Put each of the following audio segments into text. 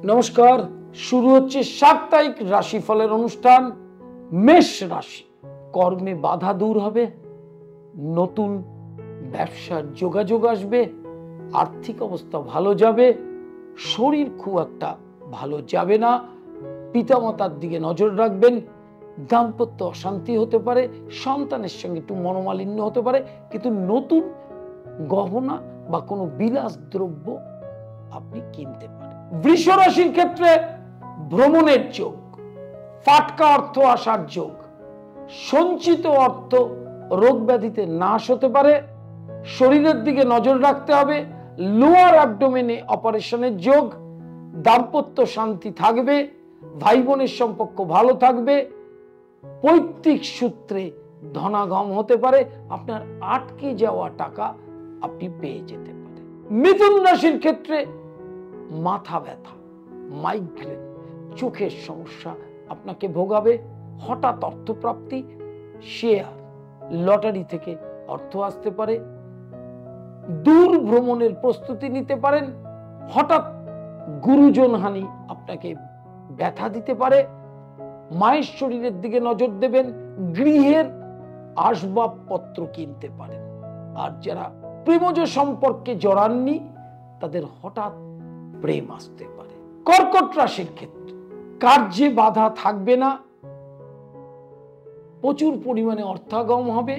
নমস্কার, শুরু হচ্ছে সাপ্তাহিক রাশিফলের অনুষ্ঠান। মেষ রাশি, কর্মে বাধা দূর হবে, নতুন ব্যবসার যোগাযোগ আসবে, আর্থিক অবস্থা ভালো যাবে, শরীর খুব একটা ভালো যাবে না, পিতামাতার দিকে নজর রাখবেন, দাম্পত্য অশান্তি হতে পারে, সন্তানের সঙ্গে একটু মনোমালিন্য হতে পারে, কিন্তু নতুন গহনা বা কোনো বিলাস দ্রব্য আপনি কিনতে পারেন। বৃষ রাশির ক্ষেত্রে ভ্রমণের যোগ, ফাটকা অর্থ আসার যোগ, সঞ্চিত অর্থ রোগ ব্যাধিতে নাশ হতে পারে, শরীরের দিকে নজর রাখতে হবে, লোয়ার অ্যাবডোমেনে অপারেশনের যোগ, দাম্পত্য শান্তি থাকবে, ভাই বোনের সম্পর্ক ভালো থাকবে, পৈতৃক সূত্রে ধনাগম হতে পারে, আপনার আটকে যাওয়া টাকা আপনি পেয়ে যেতে পারেন। মিথুন রাশির ক্ষেত্রে মাথা ব্যথা, মাইগ্রেন, চোখের সমস্যা আপনাকে ভোগাবে, হঠাৎ অর্থপ্রাপ্তি, শেয়ার লটারি থেকে অর্থ আসতে পারে, দূর ভ্রমণের প্রস্তুতি নিতে পারেন, হঠাৎ গুরুজন হানি আপনাকে ব্যথা দিতে পারে, মায়ের শরীরের দিকে নজর দেবেন, গৃহের আসবাবপত্র কিনতে পারেন। আর যারা প্রেমজ সম্পর্কে জড়াননি তাদের হঠাৎ প্রেম আসতে পারে। কর্কট রাশির ক্ষেত্রে কার্যে বাধা থাকবে না, প্রচুর পরিমাণে অর্থাগম হবে,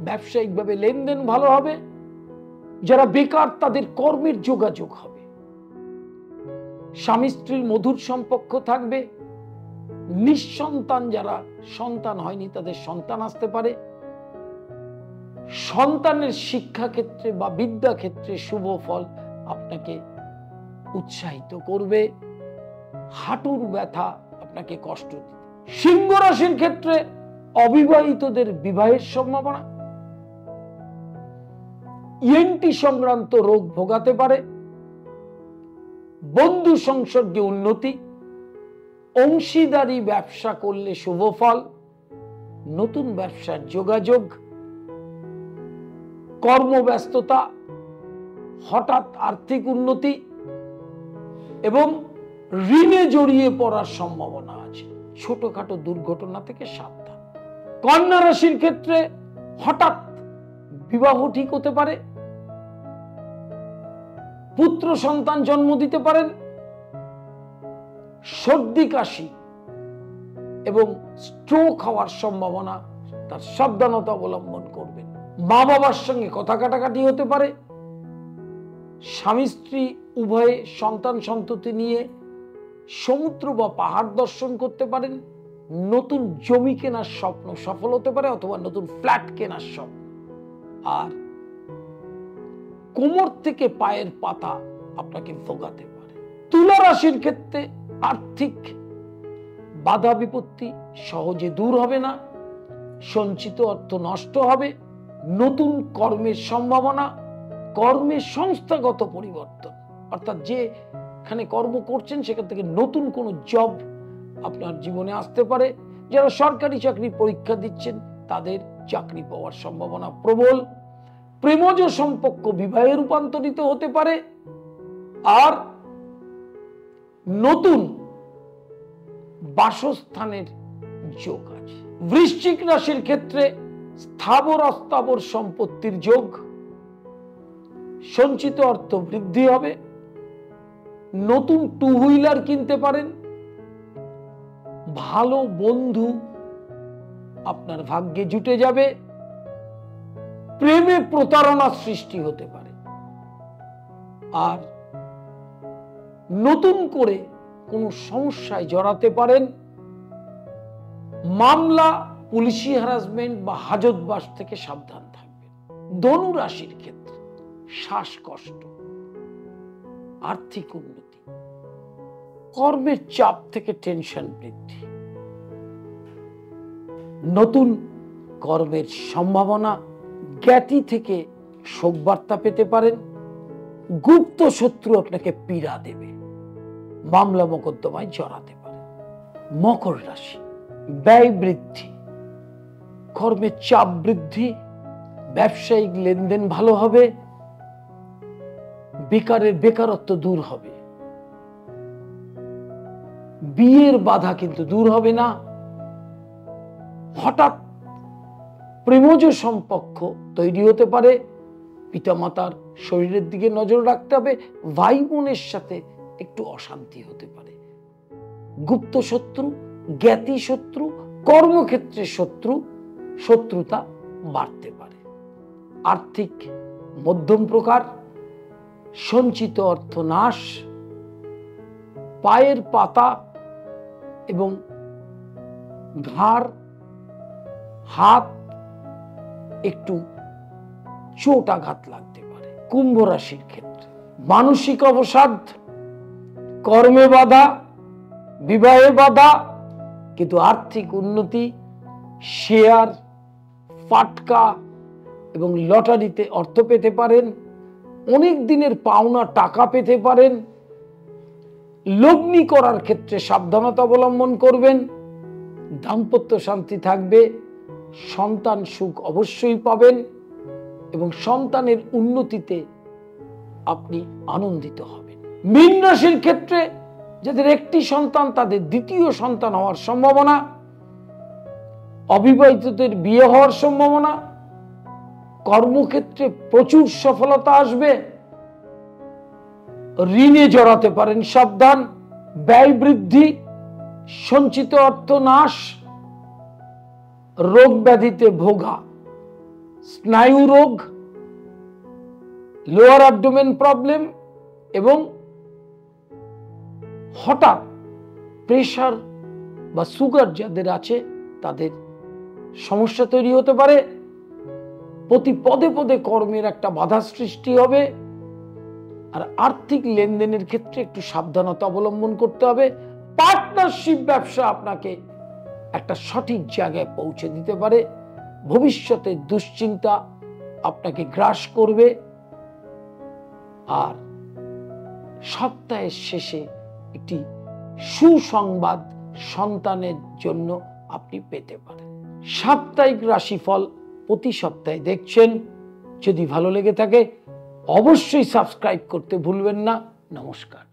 ব্যবসায়িকভাবে লেনদেন ভালো হবে, যারা বেকার তাদের কর্মের যোগাযোগ হবে, স্বামী স্ত্রীর মধুর সম্পর্ক থাকবে, নিঃসন্তান যারা সন্তান হয়নি তাদের সন্তান আসতে পারে, সন্তানের শিক্ষা ক্ষেত্রে বা বিদ্যা ক্ষেত্রে শুভ ফল আপনাকে উৎসাহিত করবে, হাঁটুর ব্যথা আপনাকে কষ্ট দিবে। সিংহ রাশির ক্ষেত্রে অবিবাহিতদের বিবাহের সম্ভাবনা, ইএনটি সংক্রান্ত রোগ ভোগাতে পারে, বন্ধু সংসর্গে উন্নতি, অংশীদারি ব্যবসা করলে শুভ ফল, নতুন ব্যবসার যোগাযোগ, কর্মব্যস্ততা, হঠাৎ আর্থিক উন্নতি এবং ঋণে জড়িয়ে পড়ার সম্ভাবনা আছে, ছোটখাটো দুর্ঘটনা থেকে সাবধান। কন্যা রাশির ক্ষেত্রে হঠাৎ বিবাহ ঠিক হতে পারে, পুত্র সন্তান জন্ম দিতে পারেন, সর্দি কাশি এবং স্ট্রোক হওয়ার সম্ভাবনা, তার সাবধানতা অবলম্বন করবেন। মা বাবার সঙ্গে কথা কাটাকাটি হতে পারে, স্বামী স্ত্রী উভয়ে সন্তান সন্ততি নিয়ে সমুদ্র বা পাহাড় দর্শন করতে পারেন, নতুন জমি কেনার স্বপ্ন সফল হতে পারে অথবা নতুন ফ্ল্যাট কেনার স্বপ্ন। আর কোমর থেকে পায়ের পাতা আপনাকে ভোগাতে পারে। তুলা রাশির ক্ষেত্রে আর্থিক বাধা বিপত্তি সহজে দূর হবে না, সঞ্চিত অর্থ নষ্ট হবে, নতুন কর্মের সম্ভাবনা, কর্মের সংস্থাগত পরিবর্তন, অর্থাৎ যেখানে কর্ম করছেন সেখান থেকে নতুন কোনো জব আপনার জীবনে আসতে পারে, যারা সরকারি চাকরির পরীক্ষা দিচ্ছেন তাদের চাকরি পাওয়ার সম্ভাবনা প্রবল, প্রেমজ সম্পর্ক বিবাহে রূপান্তরিত হতে পারে, আর নতুন বাসস্থানের যোগ আছে। বৃশ্চিক রাশির ক্ষেত্রে স্থাবর অস্থাবর সম্পত্তির যোগ, সঞ্চিত অর্থ বৃদ্ধি হবে, নতুন টু হুইলার কিনতে পারেন, ভালো বন্ধু আপনার ভাগ্যে জুটে যাবে, প্রেমে প্রতারণার সৃষ্টি হতে পারে, আর নতুন করে কোনো সমস্যায় জড়াতে পারেন, মামলা, পুলিশি হ্যারাসমেন্ট বা হাজতবাস থেকে সাবধান থাকবেন। ধনু রাশির ক্ষেত্রে শ্বাসকষ্ট, আর্থিক উন্নতি, কর্মের চাপ থেকে টেনশন বৃদ্ধি, নতুন কর্মের সম্ভাবনা, জ্ঞাতি থেকে শোকবার্তা পেতে পারেন, গুপ্ত শত্রু আপনাকে পীড়া দেবে, মামলা মোকদ্দমায় জড়াতে পারে। মকর রাশি, ব্যয় বৃদ্ধি, কর্মের চাপ বৃদ্ধি, ব্যবসায়িক লেনদেন ভালো হবে, বেকারের বেকারত্ব দূর হবে, বিয়ের বাধা কিন্তু দূর হবে না। হঠাৎ প্রেমজ সম্পর্ক তৈরি হতে পারে। পিতামাতার শরীরের দিকে নজর রাখতে হবে। ভাই বোনের সাথে একটু অশান্তি হতে পারে। গুপ্ত শত্রু, জ্ঞাতি শত্রু, কর্মক্ষেত্রে শত্রুতা বাড়তে পারে। আর্থিক মধ্যম প্রকার, সঞ্চিত অর্থ নাশ, পায়ের পাতা এবং ঘাড়, হাত একটু চোট আঘাত লাগতে পারে। কুম্ভ রাশির ক্ষেত্রে মানসিক অবসাদ, কর্মে বাধা, বিবাহে বাধা, কিন্তু আর্থিক উন্নতি, শেয়ার, ফাটকা এবং লটারিতে অর্থ পেতে পারেন। অনেক দিনের পাওনা টাকা পেতে পারেন। লগ্নি করার ক্ষেত্রে সাবধানতা অবলম্বন করবেন। দাম্পত্য শান্তি থাকবে। সন্তান সুখ অবশ্যই পাবেন এবং সন্তানের উন্নতিতে আপনি আনন্দিত হবেন। মীন রাশির ক্ষেত্রে যাদের একটি সন্তান, তাদের দ্বিতীয় সন্তান হওয়ার সম্ভাবনা, অবিবাহিতদের বিয়ে হওয়ার সম্ভাবনা, কর্মক্ষেত্রে প্রচুর সফলতা আসবে। ঋণে জড়াতে পারেন, সাবধান। ব্যয় বৃদ্ধি, সঞ্চিত অর্থ নাশ, রোগ ব্যাধিতে ভোগা, স্নায়ু রোগ, লোয়ার অ্যাবডোমেন প্রবলেম এবং হঠাৎ প্রেশার বা সুগার যাদের আছে তাদের সমস্যা তৈরি হতে পারে। প্রতি পদে পদে কর্মের একটা বাধা সৃষ্টি হবে। আর আর্থিক লেনদেনের ক্ষেত্রে একটু সাবধানতা অবলম্বন করতে হবে। পার্টনারশিপ ব্যবসা আপনাকে একটা সঠিক জায়গায় পৌঁছে দিতে পারে। ভবিষ্যতে দুশ্চিন্তা আপনাকে গ্রাস করবে। আর সপ্তাহের শেষে একটি সুসংবাদ সন্তানের জন্য আপনি পেতে পারেন। সাপ্তাহিক রাশিফল প্রতি সপ্তাহে দেখছেন। যদি ভালো লেগে থাকে অবশ্যই সাবস্ক্রাইব করতে ভুলবেন না। নমস্কার।